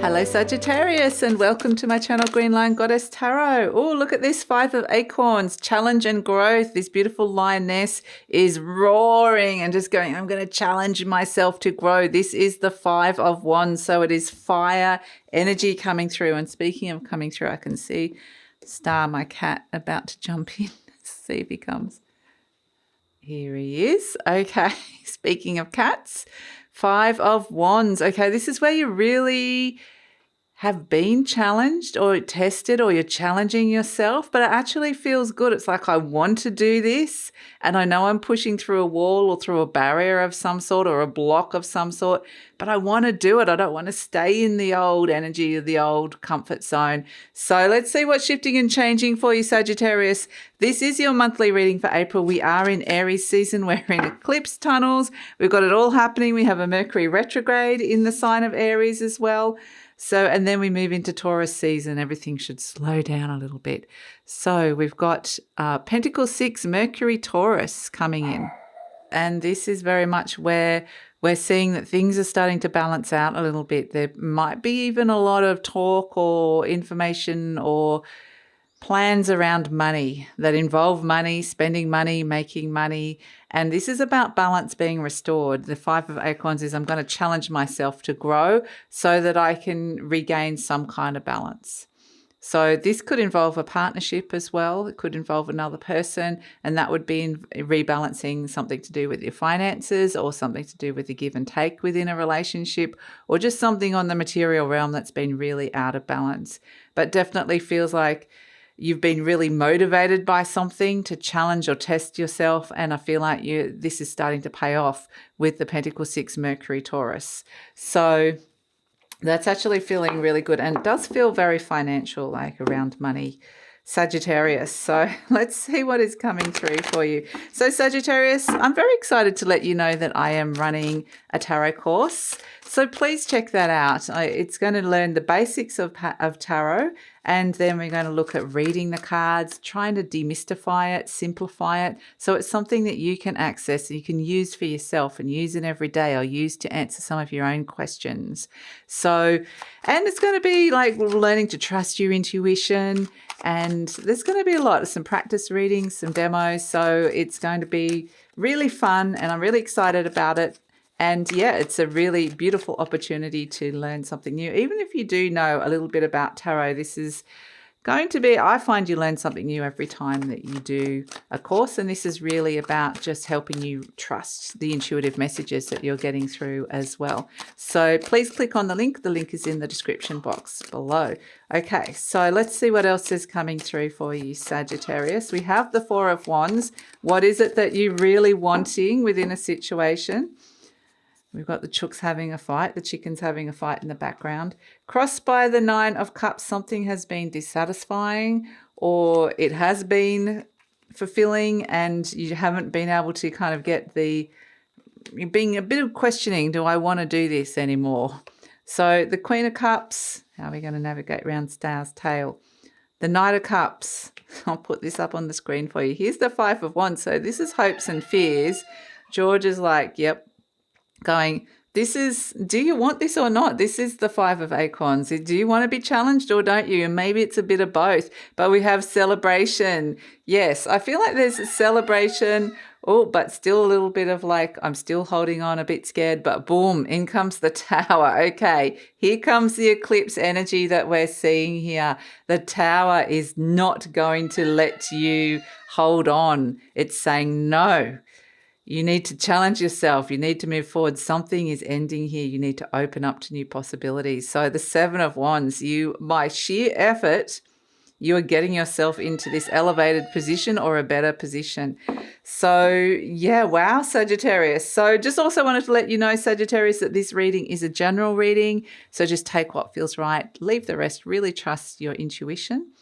Hello Sagittarius and welcome to my channel GreenLion Goddess Tarot. Oh, look at this 5 of Acorns, challenge and growth. This beautiful lioness is roaring and just going, I'm going to challenge myself to grow. This is the 5 of Wands, so it is fire energy coming through. And speaking of coming through, I can see Star, my cat, about to jump in. See if he comes. Here he is. Okay, speaking of cats, 5 of Wands. Okay, this is where you really have been challenged or tested, or you're challenging yourself, but it actually feels good. It's like, I want to do this and I know I'm pushing through a wall or through a barrier of some sort or a block of some sort, but I want to do it. I don't want to stay in the old energy of the old comfort zone. So let's see what's shifting and changing for you, Sagittarius. This is your monthly reading for April. We are in Aries season. We're in eclipse tunnels. We've got it all happening. We have a Mercury retrograde in the sign of Aries as well. So, and then we move into Taurus season. Everything should slow down a little bit. So we've got Pentacle 6, Mercury Taurus coming in. And this is very much where we're seeing that things are starting to balance out a little bit. There might be even a lot of talk or information or plans around money that involve money, spending money, making money. And this is about balance being restored. The 5 of Acorns is I'm going to challenge myself to grow so that I can regain some kind of balance. So this could involve a partnership as well. It could involve another person, and that would be in rebalancing something to do with your finances or something to do with the give and take within a relationship, or just something on the material realm that's been really out of balance. But definitely feels like you've been really motivated by something to challenge or test yourself, and I feel like this is starting to pay off with the Pentacle 6 Mercury Taurus. So that's actually feeling really good, and it does feel very financial, like around money, Sagittarius. So let's see what is coming through for you. So Sagittarius, I'm very excited to let you know that I am running a tarot course. So please check that out. It's going to learn the basics of tarot, and then we're going to look at reading the cards, trying to demystify it, simplify it. So it's something that you can access, you can use for yourself and use it every day, or use to answer some of your own questions. So, and it's going to be like learning to trust your intuition, and there's going to be a lot of some practice readings, some demos. So it's going to be really fun, and I'm really excited about it. And yeah, it's a really beautiful opportunity to learn something new. Even if you do know a little bit about tarot, this is going to be, I find you learn something new every time that you do a course. And this is really about just helping you trust the intuitive messages that you're getting through as well. So please click on the link. The link is in the description box below. Okay, so let's see what else is coming through for you, Sagittarius. We have the 4 of Wands. What is it that you're really wanting within a situation? We've got the chooks having a fight, the chickens having a fight in the background. Crossed by the 9 of Cups, something has been dissatisfying, or it has been fulfilling and you haven't been able to kind of get you're being a bit of questioning, do I want to do this anymore? So the Queen of Cups, how are we going to navigate around Star's tail? The Knight of Cups, I'll put this up on the screen for you. Here's the 5 of Wands. So this is hopes and fears. George is like, yep. Going, do you want this or not? This is the 5 of Acorns. Do you want to be challenged or don't you? And maybe it's a bit of both, but we have celebration. Yes, I feel like there's a celebration. Oh, but still a little bit of like, I'm still holding on, a bit scared, but boom, in comes the Tower. Okay, here comes the eclipse energy that we're seeing here. The Tower is not going to let you hold on. It's saying no. You need to challenge yourself. You need to move forward. Something is ending here. You need to open up to new possibilities. So the 7 of Wands, by sheer effort, you are getting yourself into this elevated position or a better position. So yeah, wow, Sagittarius. So just also wanted to let you know, Sagittarius, that this reading is a general reading. So just take what feels right, leave the rest, really trust your intuition.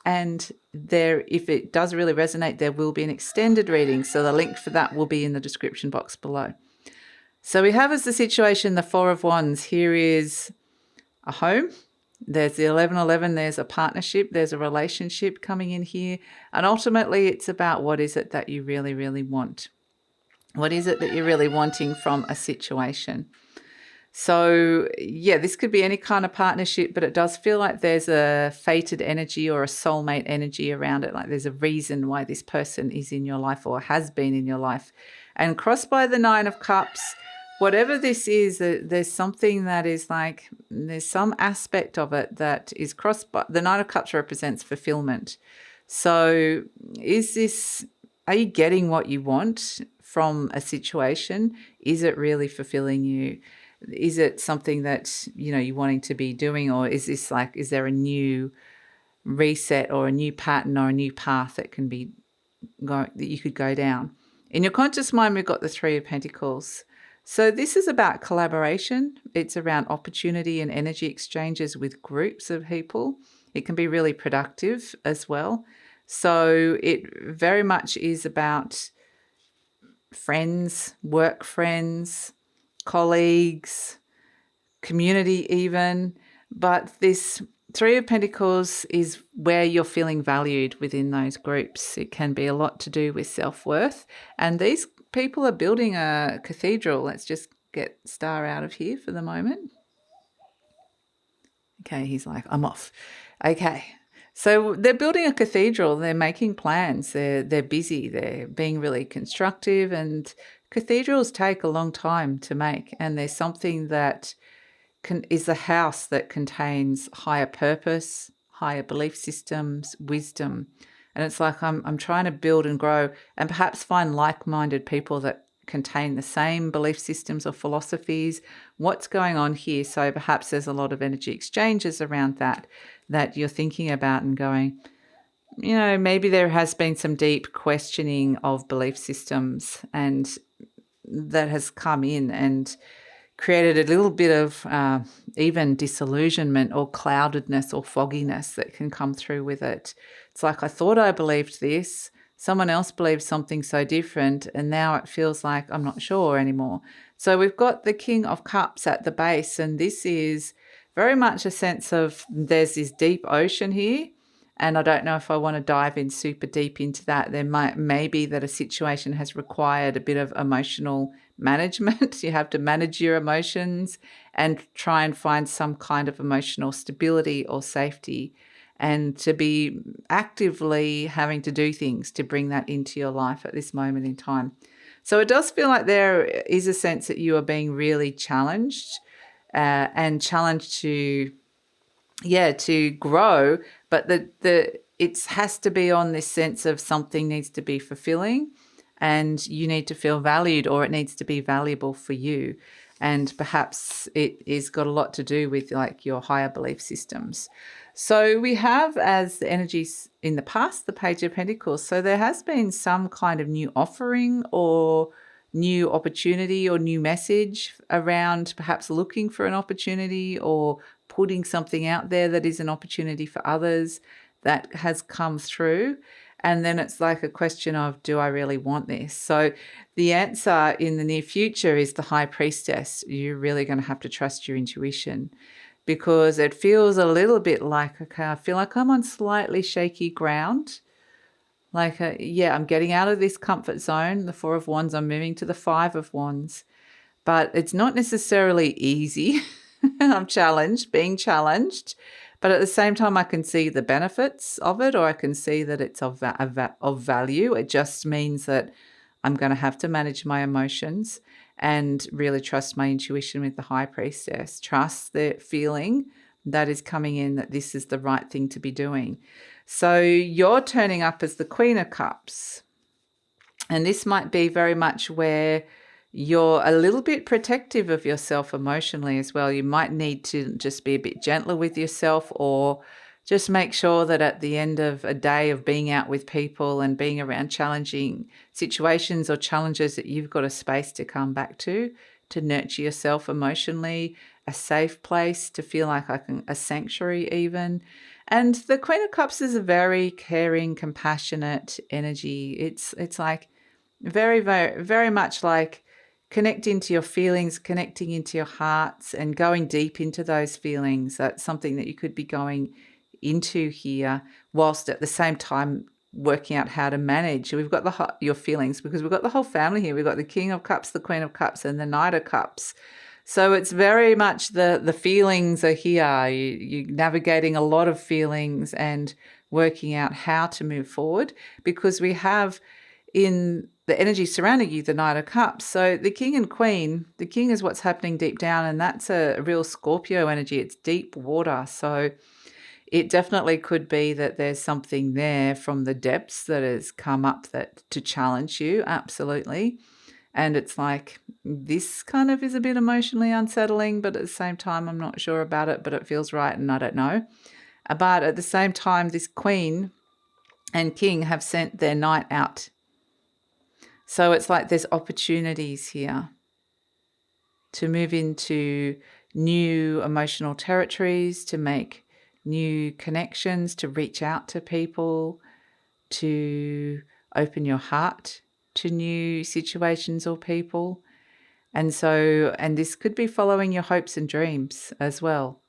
And if it does really resonate, there will be an extended reading. So the link for that will be in the description box below. So we have as the situation, the 4 of Wands. Here is a home. There's the 1111. There's a partnership. There's a relationship coming in here. And ultimately, it's about what is it that you really, really want. What is it that you're really wanting from a situation? So, yeah, this could be any kind of partnership, but it does feel like there's a fated energy or a soulmate energy around it. Like there's a reason why this person is in your life or has been in your life. And crossed by the Nine of Cups, whatever this is, there's something that is like, there's some aspect of it that is crossed by, the Nine of Cups represents fulfillment. So are you getting what you want from a situation? Is it really fulfilling you? Is it something that, you're wanting to be doing, or is this like, is there a new reset or a new pattern or a new path that can be that you could go down? In your conscious mind, we've got the Three of Pentacles. So this is about collaboration. It's around opportunity and energy exchanges with groups of people. It can be really productive as well. So it very much is about friends, work friends, colleagues, community even. But this Three of Pentacles is where you're feeling valued within those groups. It can be a lot to do with self-worth. And these people are building a cathedral. Let's just get Star out of here for the moment. Okay, he's like, I'm off. Okay. So they're building a cathedral. They're making plans. They're busy. They're being really constructive, and cathedrals take a long time to make. And there's something that is the house that contains higher purpose, higher belief systems, wisdom. And it's like I'm trying to build and grow and perhaps find like-minded people that contain the same belief systems or philosophies. What's going on here? So perhaps there's a lot of energy exchanges around that you're thinking about and going, maybe there has been some deep questioning of belief systems, and that has come in and created a little bit of even disillusionment or cloudedness or fogginess that can come through with it. It's like, I thought I believed this, someone else believed something so different, and now it feels like I'm not sure anymore. So we've got the King of Cups at the base, and this is very much a sense of there's this deep ocean here, and I don't know if I want to dive in super deep into that. There may be that a situation has required a bit of emotional management. You have to manage your emotions and try and find some kind of emotional stability or safety, and to be actively having to do things to bring that into your life at this moment in time. So it does feel like there is a sense that you are being really challenged and challenged to grow, but it has to be on this sense of something needs to be fulfilling, and you need to feel valued, or it needs to be valuable for you. And perhaps it is got a lot to do with like your higher belief systems. So we have, as the energies in the past, the Page of Pentacles. So there has been some kind of new offering or new opportunity or new message around perhaps looking for an opportunity or putting something out there that is an opportunity for others that has come through. And then it's like a question of, do I really want this? So the answer in the near future is the High Priestess. You're really going to have to trust your intuition, because it feels a little bit like, okay, I feel like I'm on slightly shaky ground. Like, I'm getting out of this comfort zone, the Four of Wands, I'm moving to the Five of Wands. But it's not necessarily easy. I'm being challenged. But at the same time, I can see the benefits of it, or I can see that it's of value. It just means that I'm going to have to manage my emotions and really trust my intuition with the High Priestess. Trust the feeling that is coming in that this is the right thing to be doing. So you're turning up as the Queen of Cups. And this might be very much where you're a little bit protective of yourself emotionally as well. You might need to just be a bit gentler with yourself, or just make sure that at the end of a day of being out with people and being around challenging situations or challenges, that you've got a space to come back to nurture yourself emotionally, a safe place to feel like a sanctuary even. And the Queen of Cups is a very caring, compassionate energy. It's like very, very, very much like connecting to your feelings, connecting into your hearts and going deep into those feelings. That's something that you could be going into here, whilst at the same time working out how to manage. We've got your feelings, because we've got the whole family here. We've got the King of Cups, the Queen of Cups, and the Knight of Cups. So it's very much the feelings are here. You're navigating a lot of feelings and working out how to move forward, because we have in the energy surrounding you the Knight of Cups. So the King and Queen, the King is what's happening deep down, and that's a real Scorpio energy. It's deep water. So it definitely could be that there's something there from the depths that has come up that to challenge you. Absolutely. And it's like, this kind of is a bit emotionally unsettling, but at the same time, I'm not sure about it, but it feels right and I don't know. But at the same time, this Queen and King have sent their knight out. So it's like there's opportunities here to move into new emotional territories, to make new connections, to reach out to people, to open your heart to new situations or people. And this could be following your hopes and dreams as well.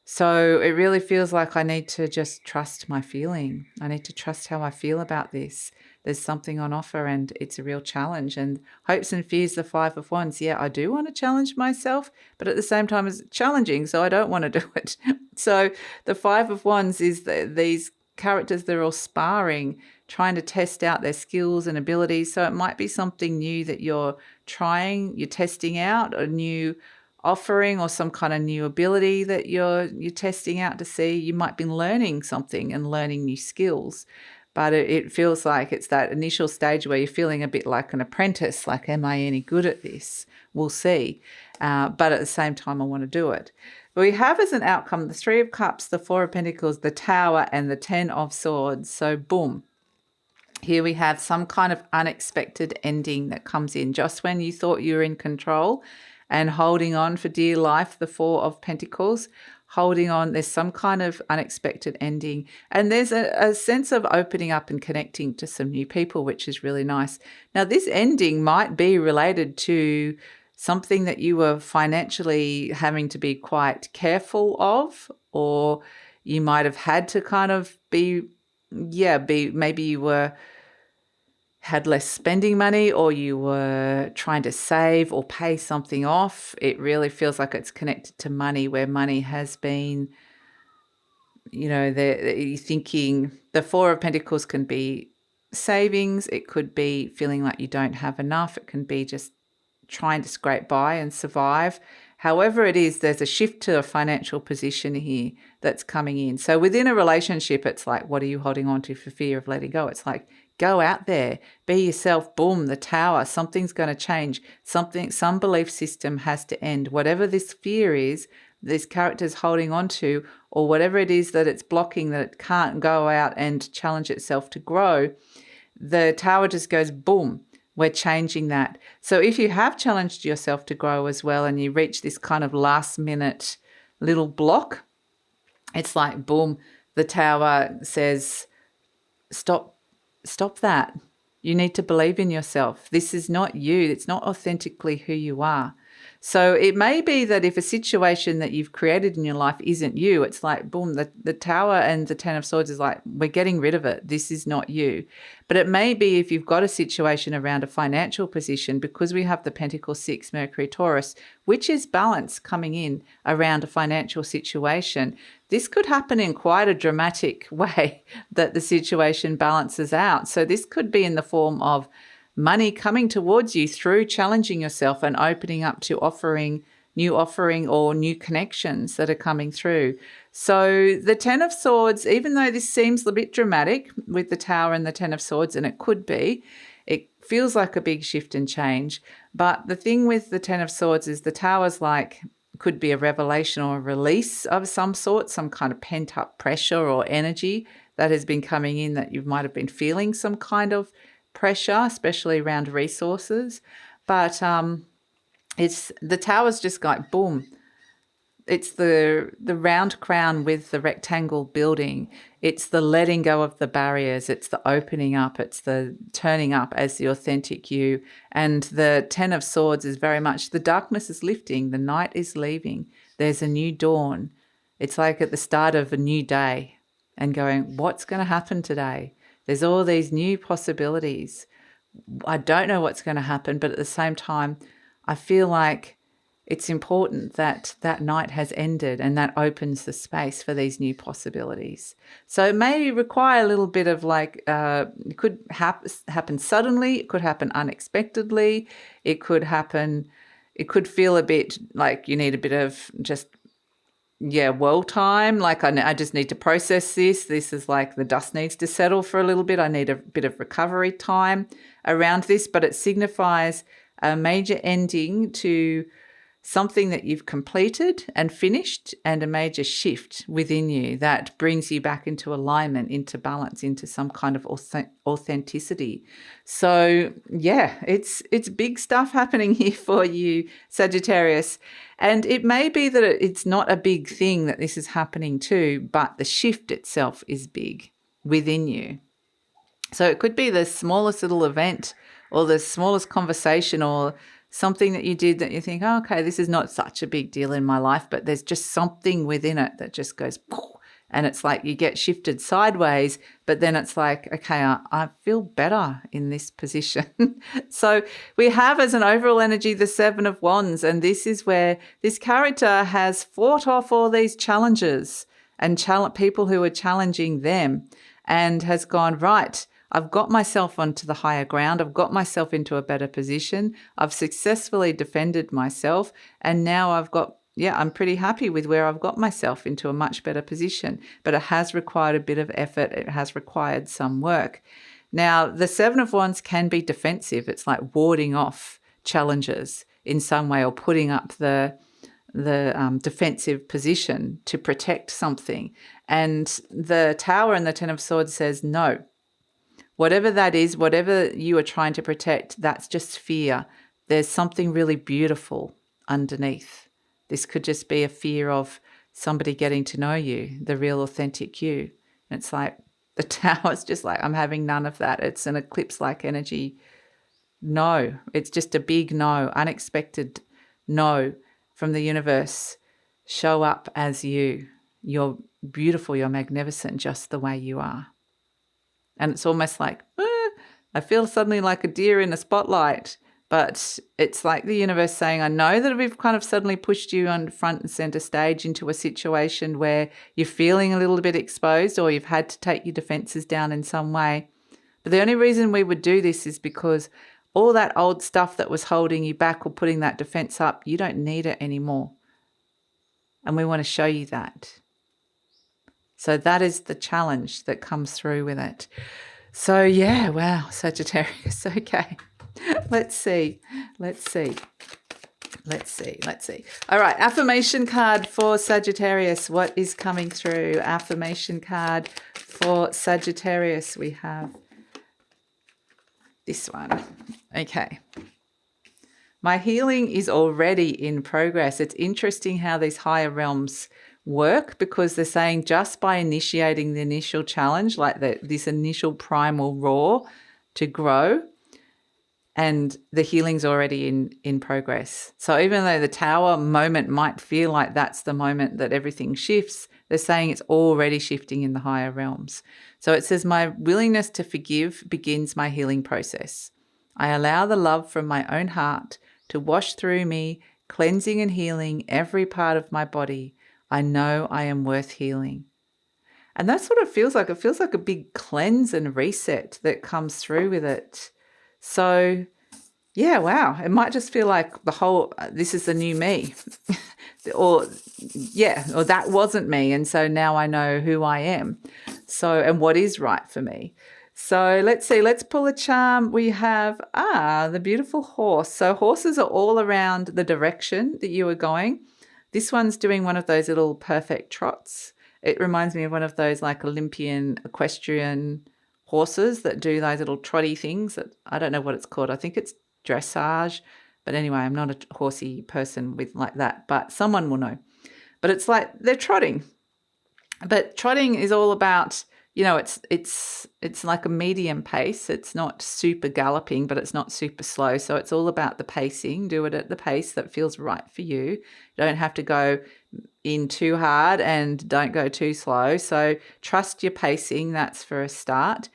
So it really feels like I need to just trust my feeling. I need to trust how I feel about this. There's something on offer and it's a real challenge. And hopes and fears, the Five of Wands. Yeah, I do want to challenge myself, but at the same time it's challenging, so I don't want to do it. So the Five of Wands is these characters, they're all sparring, trying to test out their skills and abilities. So it might be something new that you're trying, you're testing out, a new offering or some kind of new ability that you're testing out to see. You might be learning something and learning new skills, but it feels like it's that initial stage where you're feeling a bit like an apprentice, like, am I any good at this? We'll see. But at the same time, I want to do it. But we have as an outcome the Three of Cups, the Four of Pentacles, the Tower, and the Ten of Swords. So boom. Here we have some kind of unexpected ending that comes in just when you thought you were in control and holding on for dear life, the Four of Pentacles, holding on. There's some kind of unexpected ending. And there's a sense of opening up and connecting to some new people, which is really nice. Now, this ending might be related to something that you were financially having to be quite careful of, or you might have had to kind of maybe you had less spending money, or you were trying to save or pay something off. It really feels like it's connected to money, where money has been, you're thinking the Four of Pentacles can be savings. It could be feeling like you don't have enough. It can be just trying to scrape by and survive. However it is, there's a shift to a financial position here that's coming in. So within a relationship, it's like, what are you holding on to for fear of letting go? It's like, go out there, be yourself, boom, the Tower, something's going to change. Some belief system has to end. Whatever this fear is, this character's holding on to, or whatever it is that it's blocking, that it can't go out and challenge itself to grow, the Tower just goes, boom, we're changing that. So if you have challenged yourself to grow as well and you reach this kind of last minute little block, it's like, boom, the Tower says, stop that. You need to believe in yourself. This is not you. It's not authentically who you are. So it may be that if a situation that you've created in your life isn't you, it's like, boom, the Tower and the Ten of Swords is like, we're getting rid of it. This is not you. But it may be if you've got a situation around a financial position, because we have the Pentacle 6, Mercury, Taurus, which is balance coming in around a financial situation. This could happen in quite a dramatic way, that the situation balances out. So this could be in the form of money coming towards you through challenging yourself and opening up to new offering or new connections that are coming through. So the Ten of Swords, even though this seems a bit dramatic with the Tower and the Ten of Swords, and it could be, it feels like a big shift and change. But the thing with the Ten of Swords is the Tower's like, could be a revelation or a release of some sort, some kind of pent up pressure or energy that has been coming in, that you might have been feeling some kind of pressure, especially around resources. But it's the Tower's just like, boom. It's the round crown with the rectangle building. It's the letting go of the barriers. It's the opening up. It's the turning up as the authentic you. And the Ten of Swords is very much the darkness is lifting. The night is leaving. There's a new dawn. It's like at the start of a new day and going, what's going to happen today? There's all these new possibilities. I don't know what's going to happen, but at the same time, I feel like it's important that that night has ended, and that opens the space for these new possibilities. So it may require a little bit of like, it could happen suddenly, it could happen unexpectedly, it could happen, it could feel a bit like you need a bit of just, well time. Like I just need to process this. This is like the dust needs to settle for a little bit. I need a bit of recovery time around this, but it signifies a major ending to something that you've completed and finished, and a major shift within you that brings you back into alignment, into balance, into some kind of authenticity. So yeah, it's big stuff happening here for you, Sagittarius. And it may be that it's not a big thing that this is happening to, but the shift itself is big within you. So it could be the smallest little event or the smallest conversation or something that you did that you think, oh, okay, this is not such a big deal in my life, but there's just something within it that just goes, and it's like you get shifted sideways, but then it's like, okay, I feel better in this position. So we have as an overall energy the Seven of Wands, and this is where this character has fought off all these challenges and people who are challenging them, and has gone, right, I've got myself onto the higher ground. I've got myself into a better position. I've successfully defended myself. And now I'm pretty happy with where I've got myself into a much better position. But it has required a bit of effort. It has required some work. Now, the Seven of Wands can be defensive. It's like warding off challenges in some way, or putting up the defensive position to protect something. And the Tower and the Ten of Swords says, no. Whatever that is, whatever you are trying to protect, that's just fear. There's something really beautiful underneath. This could just be a fear of somebody getting to know you, the real authentic you. And it's like the Tower's just like, I'm having none of that. It's an eclipse-like energy. No, it's just a big no, unexpected no from the universe. Show up as you. You're beautiful, you're magnificent, just the way you are. And it's almost like, I feel suddenly like a deer in a spotlight. But it's like the universe saying, I know that we've kind of suddenly pushed you on front and center stage into a situation where you're feeling a little bit exposed, or you've had to take your defenses down in some way. But the only reason we would do this is because all that old stuff that was holding you back or putting that defense up, you don't need it anymore. And we want to show you that. So that is the challenge that comes through with it. So yeah, wow, Sagittarius. Okay, let's see. All right, affirmation card for Sagittarius. What is coming through? Affirmation card for Sagittarius. We have this one. Okay. My healing is already in progress. It's interesting how these higher realms work, because they're saying just by initiating the initial challenge, like this initial primal roar to grow, and the healing's already in progress. So even though the Tower moment might feel like that's the moment that everything shifts, they're saying it's already shifting in the higher realms. So it says, my willingness to forgive begins my healing process. I allow the love from my own heart to wash through me, cleansing and healing every part of my body. I know I am worth healing. And that's what it feels like. It feels like a big cleanse and reset that comes through with it. So, yeah, wow. It might just feel like this is the new me. or that wasn't me. And so now I know who I am. So, and what is right for me. So let's see, let's pull a charm. We have, the beautiful horse. So horses are all around the direction that you are going. This one's doing one of those little perfect trots. It reminds me of one of those like Olympian equestrian horses that do those little trotty things. That I don't know what it's called. I think it's dressage. But anyway, I'm not a horsey person with like that, but someone will know. But it's like they're trotting. But trotting is all about, it's like a medium pace. It's not super galloping, but it's not super slow. So it's all about the pacing. Do it at the pace that feels right for you. You don't have to go in too hard and don't go too slow. So trust your pacing. That's for a start.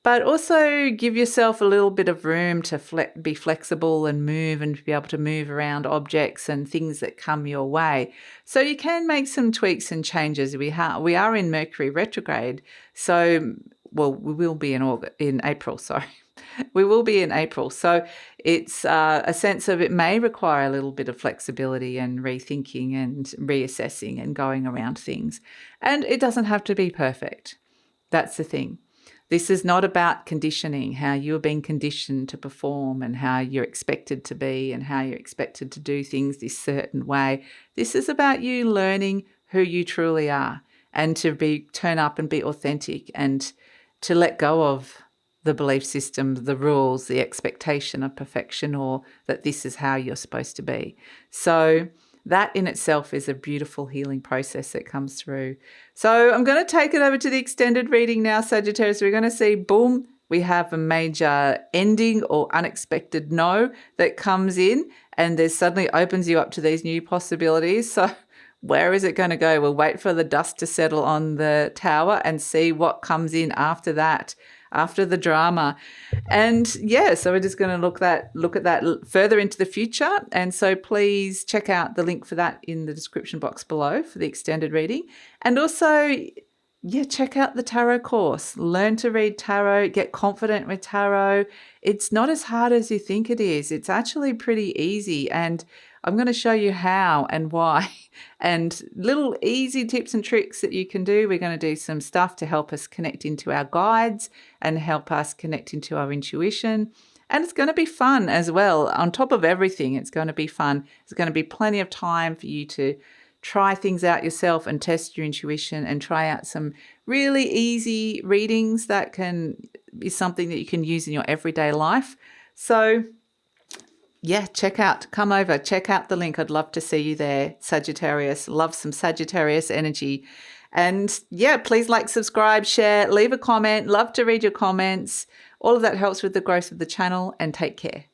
but also give yourself a little bit of room to be flexible and move and be able to move around objects and things that come your way. So you can make some tweaks and changes. We are in Mercury retrograde, so we will be in April, sorry. We will be in April. So it's a sense of it may require a little bit of flexibility and rethinking and reassessing and going around things. And it doesn't have to be perfect. That's the thing. This is not about conditioning, how you're being conditioned to perform and how you're expected to be and how you're expected to do things this certain way. This is about you learning who you truly are and to turn up and be authentic and to let go of the belief system, the rules, the expectation of perfection, or that this is how you're supposed to be. So that in itself is a beautiful healing process that comes through. So I'm going to take it over to the extended reading now, Sagittarius. We're going to see, boom, we have a major ending or unexpected no that comes in, and there suddenly opens you up to these new possibilities. So where is it going to go? We'll wait for the dust to settle on the tower and see what comes in after that, after the drama. And yeah, so we're just going to look at that further into the future. And so please check out the link for that in the description box below for the extended reading. And also, yeah, check out the tarot course. Learn to read tarot, get confident with tarot. It's not as hard as you think it is. It's actually pretty easy. And I'm going to show you how and why and little easy tips and tricks that you can do. We're going to do some stuff to help us connect into our guides and help us connect into our intuition. And it's going to be fun as well. On top of everything, it's going to be fun. There's going to be plenty of time for you to try things out yourself and test your intuition and try out some really easy readings that can be something that you can use in your everyday life. So yeah, come over, check out the link. I'd love to see you there, Sagittarius. Love some Sagittarius energy. And yeah, please like, subscribe, share, leave a comment. Love to read your comments. All of that helps with the growth of the channel, and take care.